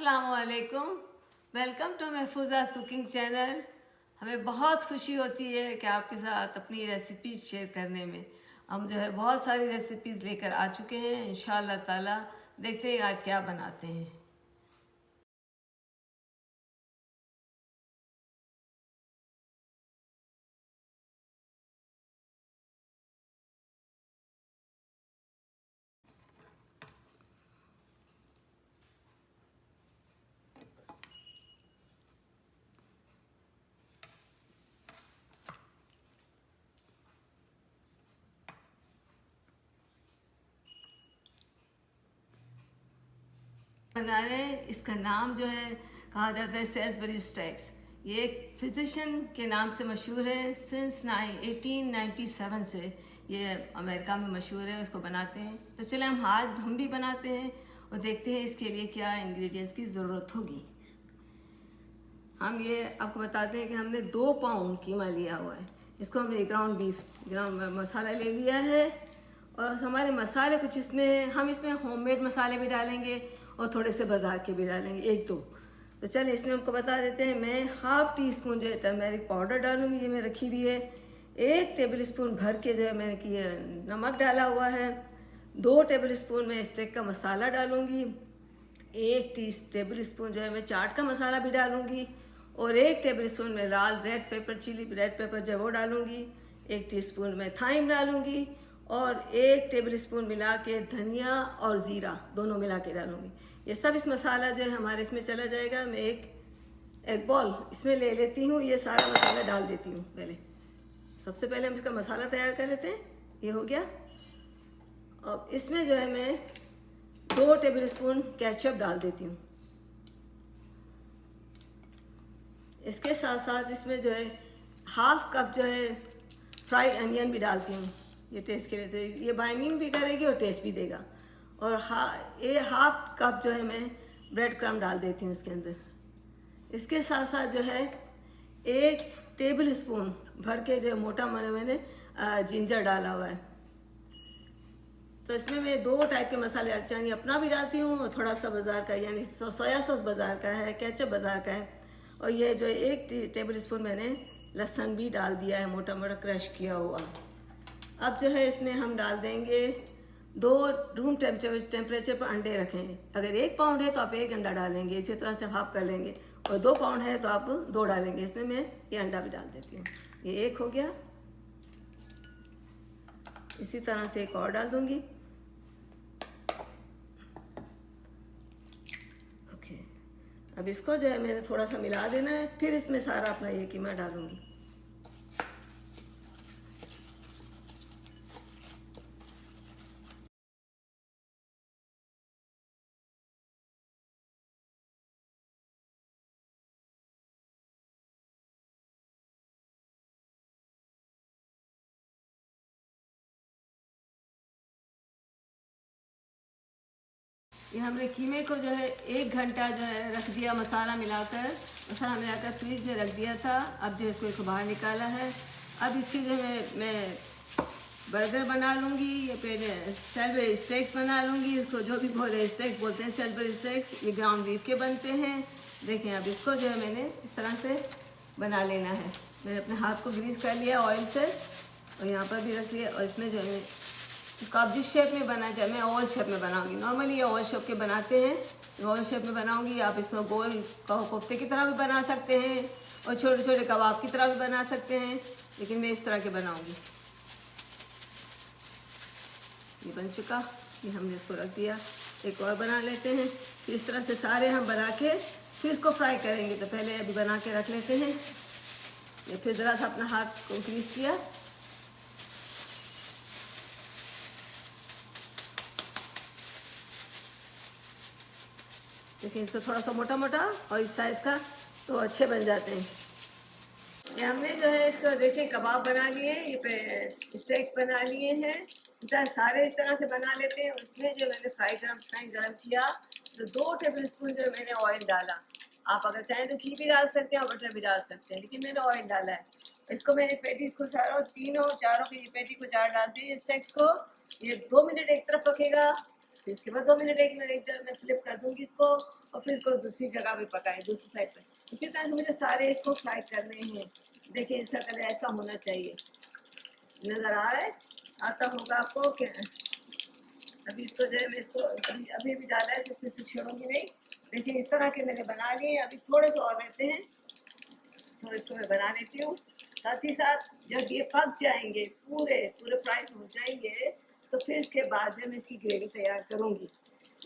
अस्सलामुअलैकुम। Welcome to Mahfuza's cooking channel. हमें बहुत खुशी होती है कि आपके साथ अपनी रेसिपीज़ शेयर करने में। हम जो है बहुत सारी रेसिपीज़ लेकर आ चुके हैं। इंशाअल्लाह ताला देखते हैं आज क्या बनाते हैं। बना रहे हैं, इसका नाम जो है कहा जाता है सेल्सबरी स्टेक्स। ये एक फिजिशियन के नाम से मशहूर है। सिंस 1897 से ये अमेरिका में मशहूर है, उसको बनाते हैं। तो चले हम भी बनाते हैं और देखते हैं इसके लिए क्या इंग्रेडिएंट्स की ज़रूरत होगी। हम ये आपको बताते हैं कि हमने 2 पाउंड कीमा लिया हुआ है। इसको हमने ग्राउंड मसाला ले लिया है। और हमारे मसाले कुछ इसमें हम इसमें होममेड मसाले भी डालेंगे और थोड़े से बाज़ार के भी डालेंगे, 1-2। तो चलिए इसमें हमको बता देते हैं। मैं हाफ़ टी स्पून जो है टर्मेरिक पाउडर डालूंगी, ये मैं रखी भी है। 1 टेबल स्पून भर के जो है मैंने कि नमक डाला हुआ है। 2 टेबल स्पून मैं स्टेक का मसाला डालूंगी। 1 टेबल स्पून जो है मैं चाट का मसाला भी डालूंगी। और 1 टेबल स्पून में चिली रेड पेपर जो है वो डालूंगी। 1 टीस्पून में थाइम डालूंगी। और 1 टेबल स्पून मिला के धनिया और ज़ीरा दोनों मिला के डालूंगी। ये सब इस मसाला जो है हमारे इसमें चला जाएगा। मैं एक बॉल इसमें ले लेती हूँ, ये सारा मसाला डाल देती हूँ। सबसे पहले हम इसका मसाला तैयार कर लेते हैं। ये हो गया। अब इसमें जो है मैं 2 टेबल स्पून केचप डाल देती हूँ। इसके साथ साथ इसमें जो है हाफ कप जो है फ्राइड अनियन भी डालती हूँ, ये टेस्ट के लिए। तो ये बाइंडिंग भी करेगी और टेस्ट भी देगा। और ये हाफ कप जो है मैं ब्रेड क्रम्ब डाल देती हूँ इसके अंदर। इसके साथ साथ जो है 1 टेबल स्पून भर के जो है मोटा मैंने जिंजर डाला हुआ है। तो इसमें मैं 2 टाइप के मसाले यानी अपना भी डालती हूँ और थोड़ा सा बाज़ार का, यानी सोया सॉस बाज़ार का है, केचप बाज़ार का है। और ये जो 1 टेबल स्पून मैंने लहसुन भी डाल दिया है, मोटा मोटा क्रश किया हुआ। अब जो है इसमें हम डाल देंगे 2 रूम टेम्परेचर पर अंडे रखें। अगर 1 पाउंड है तो आप 1 अंडा डालेंगे, इसी तरह से हाफ कर लेंगे। और 2 पाउंड है तो आप 2 डालेंगे। इसमें मैं ये अंडा भी डाल देती हूँ। ये 1 हो गया। इसी तरह से एक और डाल दूँगी। अब इसको जो है मैंने थोड़ा सा मिला देना है, फिर इसमें सारा अपना ये कीमा डालूंगी। ये हमने कीमे को जो है 1 घंटा जो है रख दिया, मसाला मिलाकर फ्रीज में रख दिया था। अब जो इसको बाहर निकाला है। अब इसकी जो है मैं बर्गर बना लूँगी, या फिर सेल्बरी स्टेक्स बना लूँगी। इसको जो भी स्टेक्स बोलते हैं, सेल्बरी स्टेक्स। ये ग्राउंड बीफ के बनते हैं। देखें, अब इसको जो है मैंने इस तरह से बना लेना है। मैंने अपने हाथ को ग्रीस कर लिया ऑयल से और यहाँ पर भी रख लिया। और इसमें जो है इसको आप जिस शेप में बनाना चाहे, मैं ओवल शेप में बनाऊंगी। नॉर्मली ये ओवल शेप के बनाते हैं, ओवल शेप में बनाऊंगी। आप इसको गोल कोफ्ते की तरह भी बना सकते हैं और छोटे छोटे कबाब की तरह भी बना सकते हैं, लेकिन मैं इस तरह के बनाऊंगी। ये बन चुका, ये हमने इसको रख दिया। एक और बना लेते हैं। फिर इस तरह से सारे हम बना के फिर इसको फ्राई करेंगे। तो पहले अभी बना के रख लेते हैं। ये फिर ज़रा सा अपना हाथ को ग्रीस किया। देखिए, इसको थोड़ा सा मोटा मोटा और इस साइज़ का तो अच्छे बन जाते हैं। ये हमने जो है इसको देखिए कबाब बना लिए, ये पे स्टेक्स बना लिए हैं। सारे इस तरह से बना लेते हैं। उसमें जो मैंने फ्राई गरम किया तो 2 टेबल स्पून जो मैंने ऑयल डाला। आप अगर चाहें तो घी भी डाल सकते हैं और बटर भी डाल सकते हैं, लेकिन मैंने ऑयल डाला है। इसको मैंने पेटीज को चारों की पेटी को 4 डालती है स्टेक्स को। ये 2 मिनट एक तरफ पकेगा फिर इसके बाद 2 मिनट 1 मिनट मैं फ्लिप कर दूंगी इसको, और फिर इसको दूसरी जगह भी पकाएं, दूसरी साइड पे। इसी तरह से मुझे सारे इसको फ्राई करने हैं। देखिए इसका कलर ऐसा होना चाहिए, नज़र आ रहा है, आता होगा आपको क्या। अभी इसको जो है मैं इसको अभी भी डाला है तो इसमें से छोड़ूंगी नहीं। देखिए इस तरह के मैंने बना लिए। अभी थोड़े से और रहते हैं, तो इसको मैं बना लेती हूँ। साथ ही साथ जब ये पक जाएंगे, पूरे पूरे फ्राई हो जाएंगे, तो फिर इसके बाद जो मैं इसकी ग्रेवी तैयार करूँगी।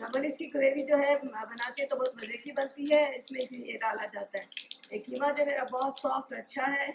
नॉर्मली इसकी ग्रेवी जो है बनाते तो बहुत मज़े की बनती है, इसमें ये डाला जाता है। एक कीमा जो मेरा बहुत सॉफ्ट अच्छा है।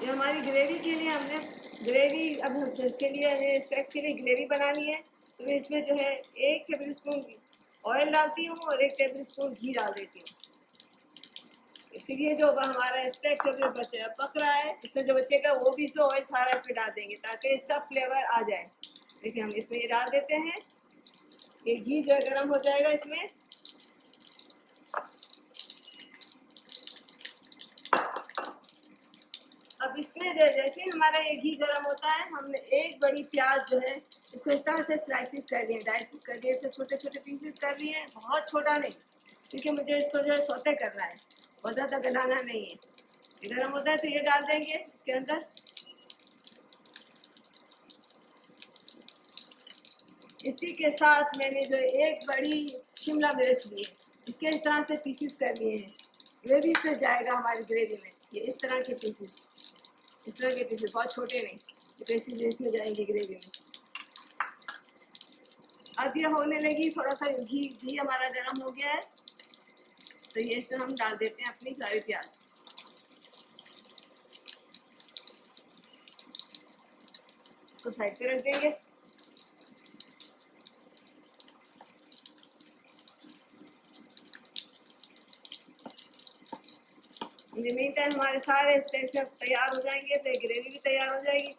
ये हमारी ग्रेवी के लिए हमने ग्रेवी अब इसके लिए हमें स्टेक के लिए ग्रेवी बनानी है, तो मैं इसमें जो है 1 टेबल स्पून ऑयल डालती हूँ और 1 टेबल स्पून घी डाल देती हूँ। फिर ये जो हमारा स्टेक जो बचे पक रहा है, इसमें जो बचेगा वो भी इसमें ऑयल सारा इसमें डाल देंगे ताकि इसका फ्लेवर आ जाए। देखिए हम इसमें ये डाल देते हैं। ये घी जो है गर्म हो जाएगा इसमें। अब इसमें जैसे हमारा ये घी गर्म होता है, हमने एक बड़ी प्याज जो है इसको इस तरह से स्लाइसिस कर दिए, डाइसिस कर दिए, छोटे छोटे पीसेस कर लिए हैं, बहुत छोटा नहीं, क्योंकि मुझे इसको जो है सौते करना है, बहुत ज़्यादा गलाना नहीं है। ये गर्म होता है तो ये डाल देंगे इसके अंदर। इसी के साथ मैंने जो एक बड़ी शिमला मिर्च ली है, इसके इस तरह से पीसेस कर लिए हैं, ये भी इसमें जाएगा हमारी ग्रेवी में। ये इस तरह के पीसेस, इस तरह के पीसेस, बहुत छोटे नहीं, ये पीसेस इसमें जाएंगे ग्रेवी में। अब ये होने लगी, थोड़ा सा घी हमारा गर्म हो गया है, तो ये इसमें हम डाल देते हैं अपनी सारी प्याज। तो साइड पे रख देंगे। मीन टाइम हमारे सारे स्टेशन तैयार हो जाएंगे, तो ग्रेवी भी तैयार हो जाएगी।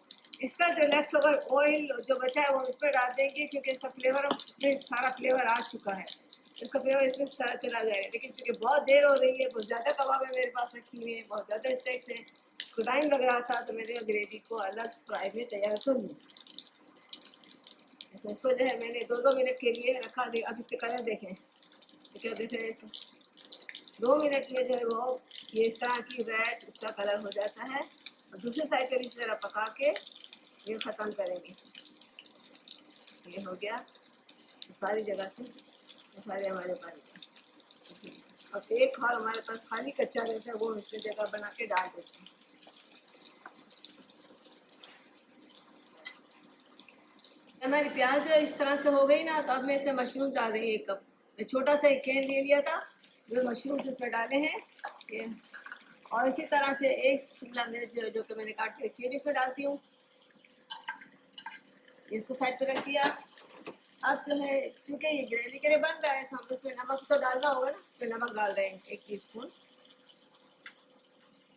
इसका जो लेफ्ट ओवर ऑयल जो बचा है वो इस पर डाल देंगे, क्योंकि इसका फ्लेवर इसमें सारा फ्लेवर आ चुका है, इसका फ्लेवर इसमें सारा चला जाएगा। लेकिन चूँकि बहुत देर हो रही है, बहुत ज़्यादा कबाब है मेरे पास रखी हुई है, बहुत ज़्यादा स्टेक्स हैं, इसको टाइम लग रहा था, तो मैंने ग्रेवी को अलग फ्राई में तैयार कर लूँ। इसको जो है मैंने 2-2 मिनट के लिए रखा। अब इसके कलर देखें तो क्या देख रहे हैं, 2 मिनट में जो है वो ये इस तरह की रेड इसका कलर हो जाता है, और दूसरी साइड पर इस तरह पका के ये ख़त्म करेंगे। ये हो गया सारी जगह से, सारे हमारे पास। अब एक खाल हमारे पास खाली कच्चा रहता है, वो इसमें जगह बना के डाल देते हैं। हमारी प्याज इस तरह से हो गई ना, तो अब मैं इसमें मशरूम डाल रही हूँ। 1 कप मैं छोटा सा एक कैन ले लिया था, जो मशरूम इसमें डाले हैं ये, और इसी तरह से 1 शिमला मिर्च जो कि मैंने काट के रखी है भी इसमें डालती हूँ। इसको साइड पे रख दिया। अब जो है चूँकि ये ग्रेवी के लिए बन रहा है, तो हम इसमें नमक तो डालना होगा ना, तो नमक डाल रहे हैं 1 टीस्पून।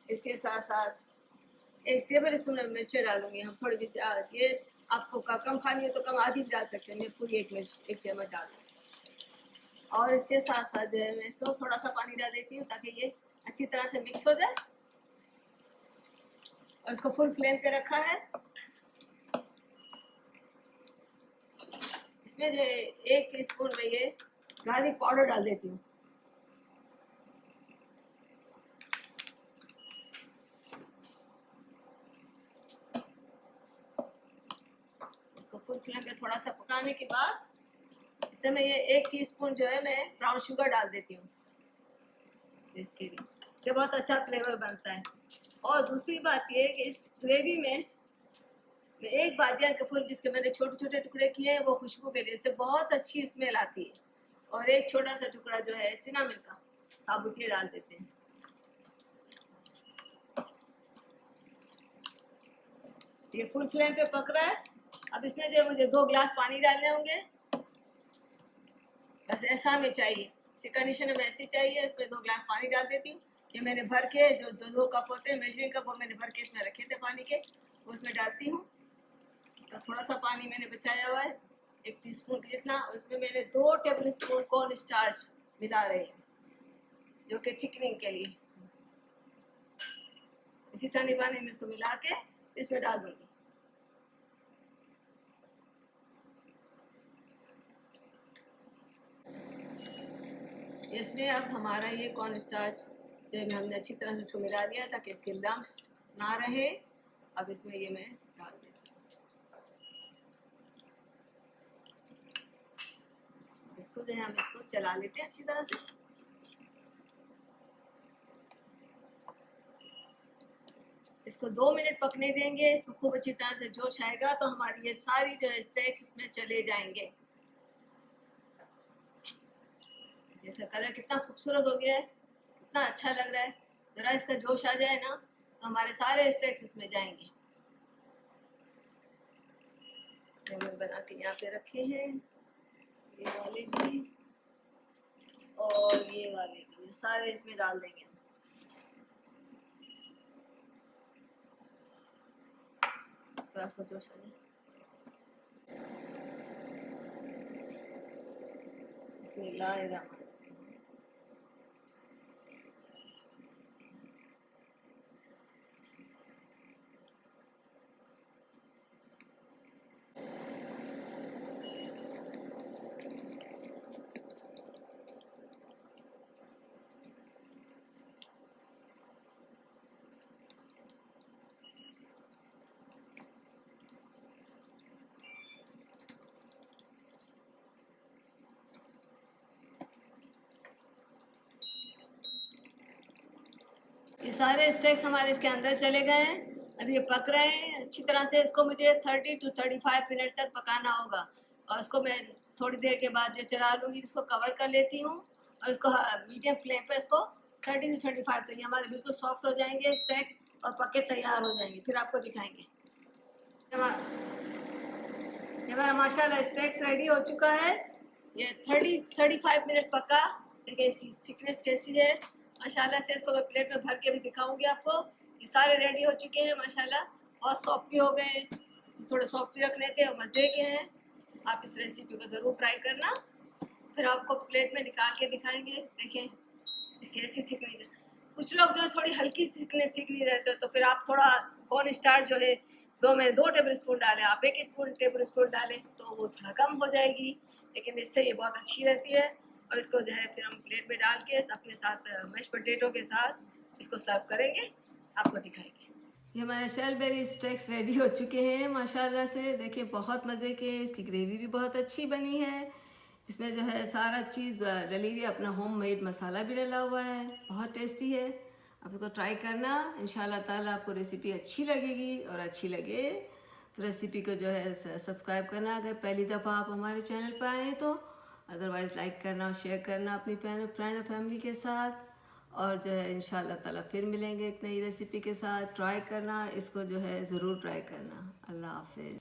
इसके साथ साथ 1 टेबल स्पून मिर्च डालूंगी हम, थोड़ी भी। ये आपको कम खानी है तो कम, आधी भी डाल सकते हैं, मैं पूरी 1 मिर्च 1 चम्मच डाल दूँ। और इसके साथ साथ जो है मैं इसको थोड़ा सा पानी डाल देती हूँ ताकि ये अच्छी तरह से मिक्स हो जाए। और इसको फुल फ्लेम पे रखा है। इसमें जो है 1 टीस्पून में ये गार्लिक पाउडर डाल देती हूँ। इसको फुल फ्लेम पे थोड़ा सा पकाने के बाद इसमें मैं ये 1 टीस्पून जो है मैं ब्राउन शुगर डाल देती हूँ। इसके लिए इससे बहुत अच्छा फ्लेवर बनता है। और दूसरी बात ये है कि इस ग्रेवी में मैं 1 बादियान का फूल, जिसके मैंने छोटे छोटे टुकड़े किए हैं, वो खुशबू के लिए, इससे बहुत अच्छी स्मेल आती है। और 1 छोटा सा टुकड़ा जो है सिनामन का साबुत ये डाल देते हैं। ये फुल फ्लेम पे पक रहा है। अब इसमें जो मुझे 2 गिलास पानी डालने होंगे, बस ऐसा हमें चाहिए, इसी कंडीशन में ऐसी चाहिए। इसमें 2 गिलास पानी डाल देती हूँ। ये मैंने भर के जो जो 2 कप होते हैं मेजरिंग कप, वो मैंने भर के इसमें रखे थे पानी के, वो उसमें डालती हूँ। तो थोड़ा सा पानी मैंने बचाया हुआ है 1 टीस्पून जितना, उसमें मैंने 2 टेबल स्पून कॉर्न स्टार्च मिला रही हूँ, जो कि थिकनिंग के लिए। इसी ठंडे पानी में इसको मिला के इसमें डाल दूंगी। इसमें अब हमारा ये कॉर्न स्टार्च जो हमने अच्छी तरह से इसको मिला लिया ताकि इसके लम्स ना रहे। अब इसमें ये मैं डाल देती हूँ। इसको जो है हम इसको चला लेते हैं अच्छी तरह से। इसको 2 मिनट पकने देंगे। इसको खूब अच्छी तरह से जोश आएगा तो हमारी ये सारी जो है स्टेक्स इसमें चले जाएंगे। जैसा कलर कितना खूबसूरत हो गया है, कितना अच्छा लग रहा है। ज़रा इसका जोश आ जाए ना तो हमारे सारे स्टेक्स इसमें जाएंगे। मैंने बना के यहाँ पे रखे हैं, ये वाले भी और ये वाले भी, सारे इसमें डाल देंगे। थोड़ा सा जोश आ जाए। बिस्मिल्लाहिर्रहमानिर्रहीम। ये सारे स्टेक्स हमारे इसके अंदर चले गए हैं। अब ये पक रहे हैं अच्छी तरह से। इसको मुझे 30 to 35 मिनट्स तक पकाना होगा और इसको मैं थोड़ी देर के बाद जो चला लूँगी, इसको कवर कर लेती हूँ और इसको मीडियम फ्लेम पे इसको 30 to 35 तक ये हमारे बिल्कुल सॉफ्ट हो जाएंगे स्टेक्स और पके तैयार हो जाएंगे। फिर आपको दिखाएंगे। ये हमारा माशाल्लाह स्टेक्स रेडी हो चुका है। ये 30-35 मिनट्स पका। देखिए इसकी थिकनेस कैसी है माशाल्लाह से। इसको मैं प्लेट में भर के भी दिखाऊंगी आपको। ये सारे रेडी हो चुके हैं माशाल्लाह, बहुत सॉफ्ट भी हो गए हैं। थोड़े सॉफ्ट भी रखने थे और मज़े के हैं। आप इस रेसिपी को ज़रूर ट्राई करना। फिर आपको प्लेट में निकाल के दिखाएंगे। देखें इसकी ऐसी थिकनेस है। कुछ लोग जो है थोड़ी हल्की थिकनेस रहते हैं तो फिर आप थोड़ा कॉर्न स्टार्च जो है 2 टेबल स्पून डालें, आप 1 टेबल स्पून डालें तो वो थोड़ा कम हो जाएगी, लेकिन इससे ये बहुत अच्छी रहती है। और इसको जो है फिर हम प्लेट में डाल के अपने साथ मैश पोटैटो के साथ इसको सर्व करेंगे, आपको दिखाएंगे। ये हमारे शेलबेरी स्टेक्स रेडी हो चुके हैं माशाल्लाह से। देखिए बहुत मज़े के, इसकी ग्रेवी भी बहुत अच्छी बनी है। इसमें जो है सारा चीज़ डली हुई, अपना होममेड मसाला भी डला हुआ है, बहुत टेस्टी है। आप इसको ट्राई करना, इंशाल्लाह ताला आपको रेसिपी अच्छी लगेगी। और अच्छी लगे तो रेसिपी को जो है सब्सक्राइब करना अगर पहली दफ़ा आप हमारे चैनल पर आए तो। अदरवाइज़ लाइक करना और शेयर करना अपनी फ्रेंड और फैमिली के साथ। और जो है इंशाल्लाह ताला फिर मिलेंगे एक नई रेसिपी के साथ। ट्राई करना इसको, जो है ज़रूर ट्राई करना। अल्लाह हाफिज़।